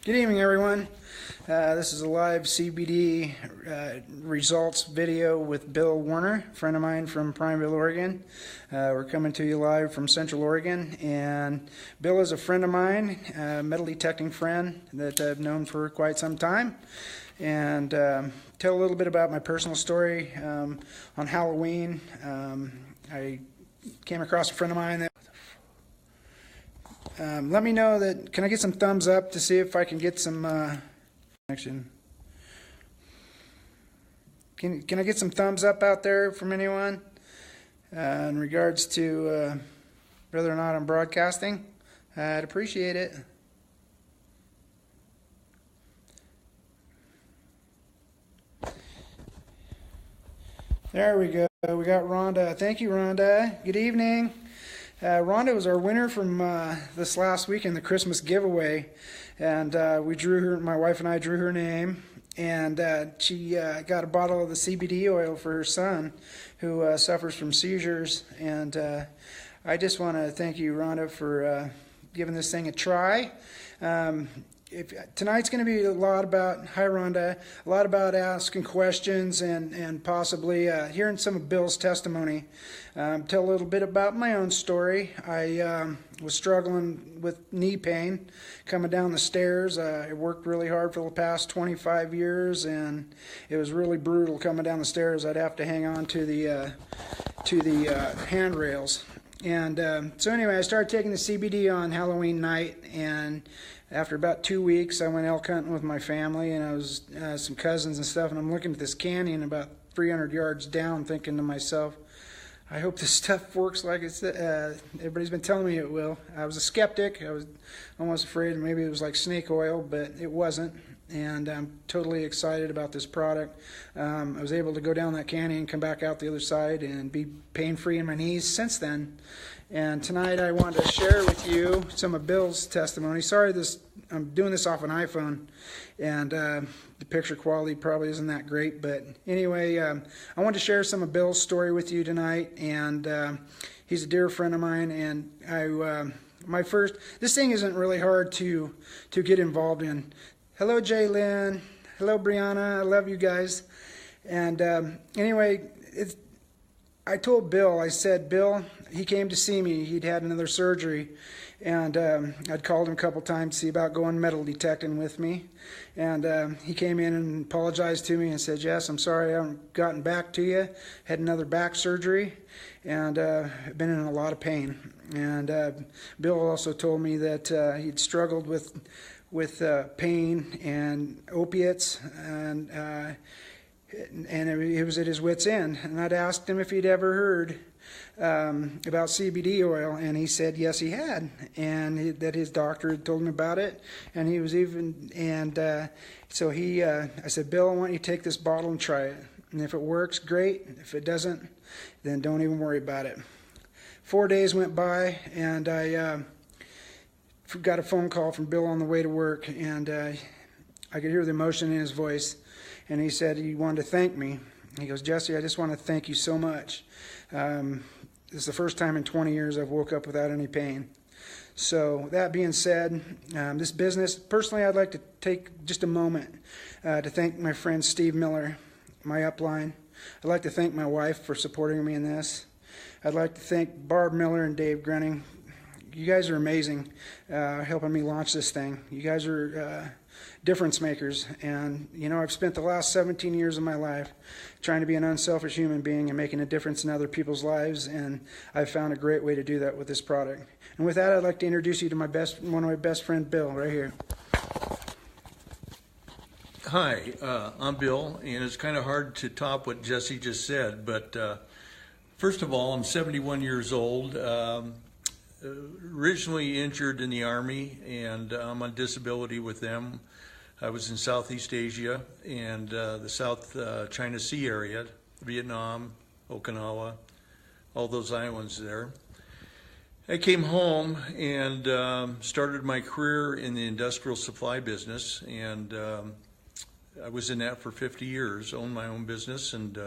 Good evening, everyone. This is a live CBD results video with Bill Warner, a friend of mine from Prineville, Oregon. We're coming to you live from Central Oregon, and Bill is a friend of mine, a metal detecting friend that I've known for quite some time. And tell a little bit about my personal story. On Halloween, I came across a friend of mine that let me know that, can I get some thumbs up to see if I can get some connection? Can I get some thumbs up out there from anyone in regards to whether or not I'm broadcasting? I'd appreciate it. There we go. We got Rhonda. Thank you, Rhonda. Good evening. Rhonda was our winner from this last week in the Christmas giveaway, and we drew her. My wife and I drew her name, and she got a bottle of the CBD oil for her son, who suffers from seizures. And I just want to thank you, Rhonda, for giving this thing a try. Tonight's going to be a lot about, hi Rhonda, a lot about asking questions and possibly hearing some of Bill's testimony. Tell a little bit about my own story. I was struggling with knee pain coming down the stairs. I worked really hard for the past 25 years, and it was really brutal coming down the stairs. I'd have to hang on to the handrails. And so anyway, I started taking the CBD on Halloween night, and after about 2 weeks, I went elk hunting with my family, and I was some cousins and stuff, and I'm looking at this canyon about 300 yards down, thinking to myself, I hope this stuff works like it's everybody's been telling me it will. I was a skeptic. I was almost afraid maybe it was like snake oil, but it wasn't. And I'm totally excited about this product. I was able to go down that canyon and come back out the other side and be pain-free in my knees since then. And tonight I wanted to share with you some of Bill's testimony. Sorry, I'm doing this off an iPhone, and the picture quality probably isn't that great. But anyway, I wanted to share some of Bill's story with you tonight. And he's a dear friend of mine, and this thing isn't really hard to get involved in. Hello, Jaylyn. Hello, Brianna. I love you guys. And anyway, I told Bill, I said, Bill, he came to see me. He'd had another surgery. And I'd called him a couple times to see about going metal detecting with me. And he came in and apologized to me and said, yes, I'm sorry I haven't gotten back to you. Had another back surgery, and I've been in a lot of pain. And Bill also told me that he'd struggled with pain and opiates, and he was at his wit's end. And I'd asked him if he'd ever heard about CBD oil, and he said yes, he had, and that his doctor had told him about it, and he was even, and so I said, Bill, I want you to take this bottle and try it, and if it works, great. If it doesn't, then don't even worry about it. 4 days went by, and I got a phone call from Bill on the way to work, and I could hear the emotion in his voice, and he said he wanted to thank me. He goes, Jesse, I just want to thank you so much. This is the first time in 20 years I've woke up without any pain. So that being said, this business, personally, I'd like to take just a moment to thank my friend Steve Miller, my upline. I'd like to thank my wife for supporting me in this. I'd like to thank Barb Miller and Dave Grunning. You guys are amazing, helping me launch this thing. You guys are difference makers, and you know, I've spent the last 17 years of my life trying to be an unselfish human being and making a difference in other people's lives, and I've found a great way to do that with this product. And with that, I'd like to introduce you to one of my best friends, Bill, right here. Hi, I'm Bill, and it's kind of hard to top what Jesse just said, but first of all, I'm 71 years old. Originally injured in the Army, and I'm on disability with them. I was in Southeast Asia and the South China Sea area, Vietnam, Okinawa, all those islands there. I came home and started my career in the industrial supply business, and I was in that for 50 years, owned my own business, and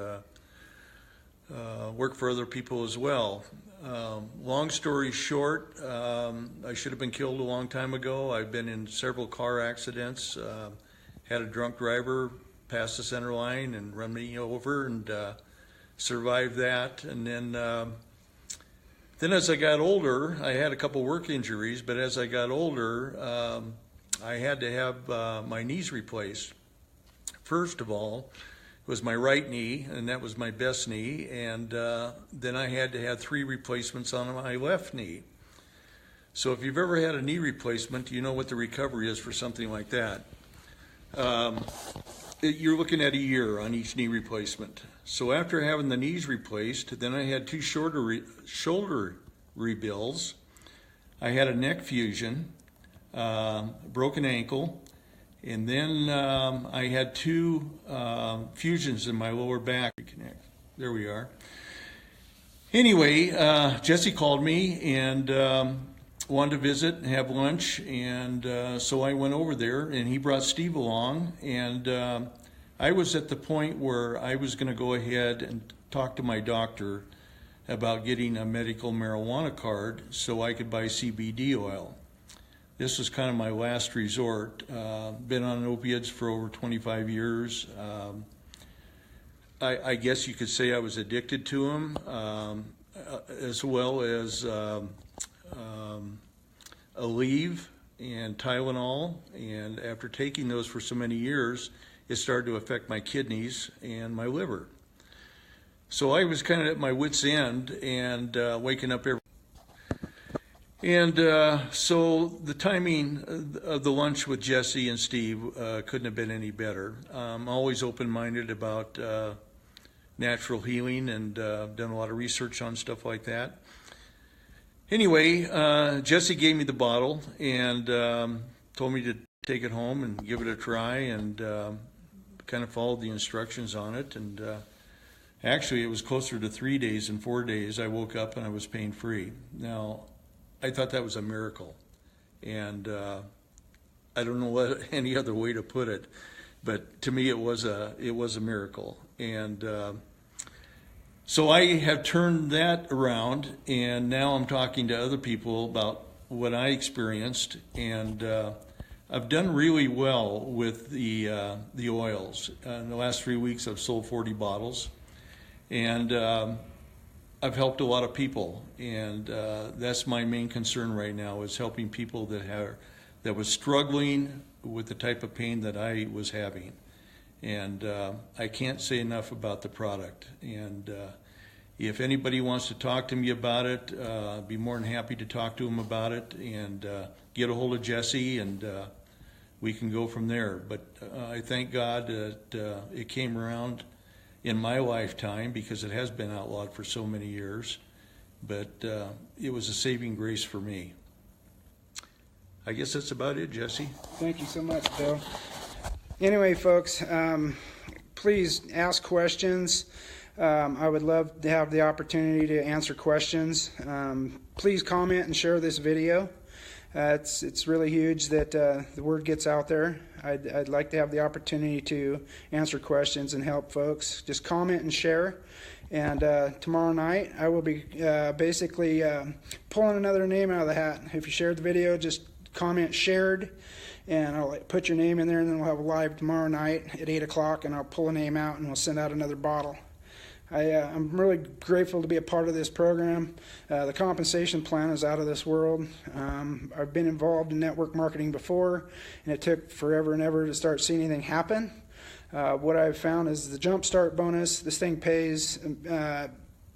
worked for other people as well. Long story short, I should have been killed a long time ago. I've been in several car accidents, had a drunk driver pass the center line and run me over, and survived that. And then as I got older, I had a couple work injuries, but as I got older, I had to have my knees replaced. First of all, it was my right knee, and that was my best knee, and then I had to have 3 replacements on my left knee. So if you've ever had a knee replacement, you know what the recovery is for something like that. You're looking at a year on each knee replacement. So after having the knees replaced, then I had 2 shoulder rebuilds. I had a neck fusion, broken ankle, and then I had 2 fusions in my lower back. There we are. Anyway, Jesse called me and wanted to visit and have lunch, and so I went over there, and he brought Steve along, and I was at the point where I was going to go ahead and talk to my doctor about getting a medical marijuana card so I could buy CBD oil. This was kind of my last resort. Been on opiates for over 25 years. I guess you could say I was addicted to them, as well as Aleve and Tylenol. And after taking those for so many years, it started to affect my kidneys and my liver. So I was kind of at my wit's end and waking up every. And so the timing of the lunch with Jesse and Steve couldn't have been any better. I'm always open-minded about natural healing, and done a lot of research on stuff like that. Anyway, Jesse gave me the bottle and told me to take it home and give it a try, and kind of followed the instructions on it. And actually, it was closer to 3 days than 4 days. I woke up and I was pain-free. Now, I thought that was a miracle, and I don't know what any other way to put it, but to me it was a miracle. And so I have turned that around, and now I'm talking to other people about what I experienced, and I've done really well with the oils. In the last 3 weeks, I've sold 40 bottles, and I've helped a lot of people, and that's my main concern right now, is helping people that was struggling with the type of pain that I was having. And I can't say enough about the product. And if anybody wants to talk to me about it, I'd be more than happy to talk to them about it, and get a hold of Jesse, and we can go from there. But I thank God that it came around in my lifetime, because it has been outlawed for so many years, but it was a saving grace for me. I guess that's about it, Jesse. Thank you so much, Bill. Anyway, folks, please ask questions. I would love to have the opportunity to answer questions. Please comment and share this video. It's really huge that the word gets out there. I'd like to have the opportunity to answer questions and help folks. Just comment and share. And tomorrow night, I will be basically pulling another name out of the hat. If you shared the video, just comment shared, and I'll put your name in there, and then we'll have a live tomorrow night at 8 o'clock, and I'll pull a name out, and we'll send out another bottle. I'm really grateful to be a part of this program. The compensation plan is out of this world. I've been involved in network marketing before, and it took forever and ever to start seeing anything happen. What I've found is the jump start bonus, this thing pays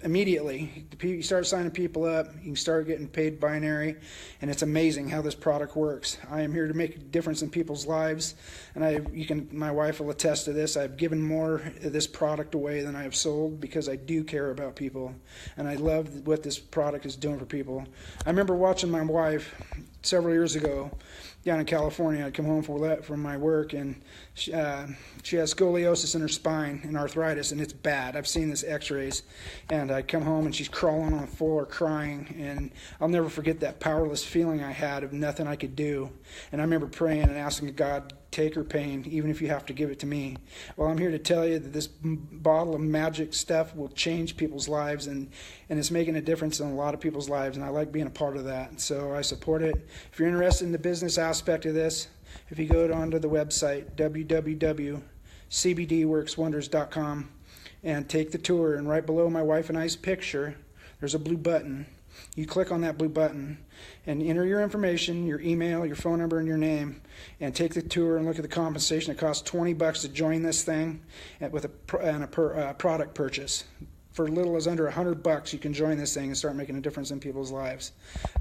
immediately. You start signing people up, you can start getting paid binary, and it's amazing how this product works. I am here to make a difference in people's lives, and my wife will attest to this. I've given more of this product away than I have sold, because I do care about people, and I love what this product is doing for people. I remember watching my wife several years ago down in California. I'd come home from my work, and she has scoliosis in her spine and arthritis, and it's bad. I've seen this x-rays, and I'd come home and she's crawling on the floor crying, and I'll never forget that powerless feeling I had of nothing I could do. And I remember praying and asking God take or pain, even if you have to give it to me. Well, I'm here to tell you that this bottle of magic stuff will change people's lives, and it's making a difference in a lot of people's lives, and I like being a part of that. So I support it. If you're interested in the business aspect of this, if you go onto the website, www.cbdworkswonders.com, and take the tour, and right below my wife and I's picture, there's a blue button. You click on that blue button and enter your information, your email, your phone number, and your name, and take the tour and look at the compensation. It costs $20 to join this thing with a product purchase. For little as under $100, you can join this thing and start making a difference in people's lives.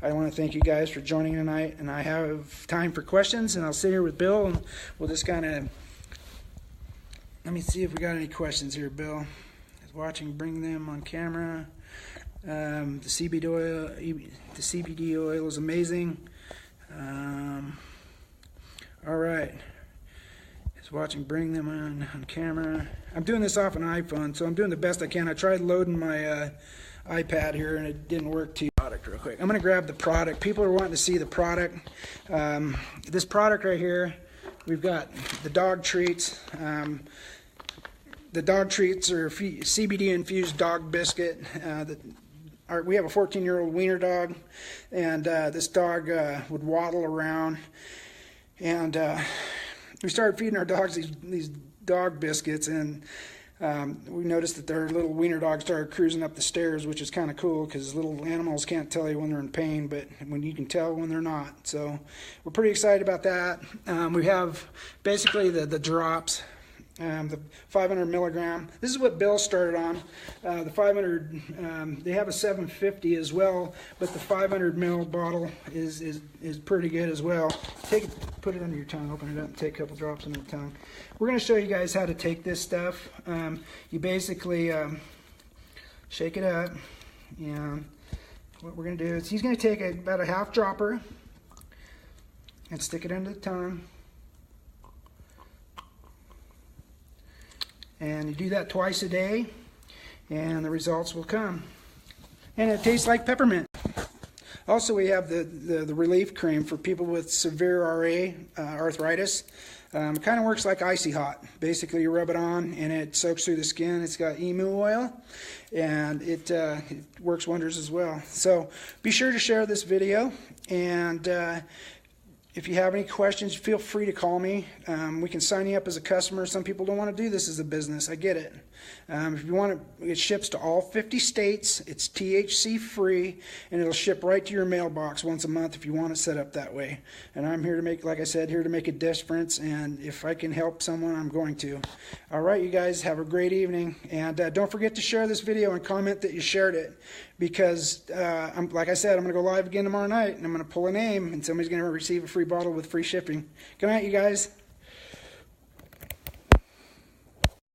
I want to thank you guys for joining tonight, and I have time for questions, and I'll sit here with Bill, and we'll just kind of, let me see if we got any questions here, Bill. Is watching, bring them on camera. The CBD oil is amazing. All right. Is watching, bring them on camera. I'm doing this off an iPhone, so I'm doing the best I can. I tried loading my iPad here, and it didn't work too. Product real quick. I'm going to grab the product. People are wanting to see the product. This product right here, we've got the dog treats. The dog treats are CBD infused dog biscuit. We have a 14-year-old wiener dog, and this dog would waddle around, and we started feeding our dogs these dog biscuits, and we noticed that their little wiener dog started cruising up the stairs, which is kind of cool because little animals can't tell you when they're in pain, but when you can tell when they're not. So we're pretty excited about that. We have basically the drops. The 500 milligram. This is what Bill started on. The 500. They have a 750 as well, but the 500 ml bottle is pretty good as well. Put it under your tongue. Open it up and take a couple drops under the tongue. We're going to show you guys how to take this stuff. You basically shake it up, and what we're going to do is he's going to take about a half dropper and stick it under the tongue. And you do that twice a day, and the results will come. And it tastes like peppermint. Also, we have the relief cream for people with severe RA, arthritis. It kind of works like icy hot. Basically, you rub it on, and it soaks through the skin. It's got emu oil, and it works wonders as well. So be sure to share this video, and if you have any questions, feel free to call me. We can sign you up as a customer. Some people don't want to do this as a business. I get it. If you want it ships to all 50 states. It's THC free, and it'll ship right to your mailbox once a month if you want it set up that way. And I'm here to make, like I said, here to make a difference. And if I can help someone, I'm going to. All right, you guys, have a great evening. And don't forget to share this video and comment that you shared it. Because, like I said, I'm going to go live again tomorrow night, and I'm going to pull a name, and somebody's going to receive a free bottle with free shipping. Good night, you guys.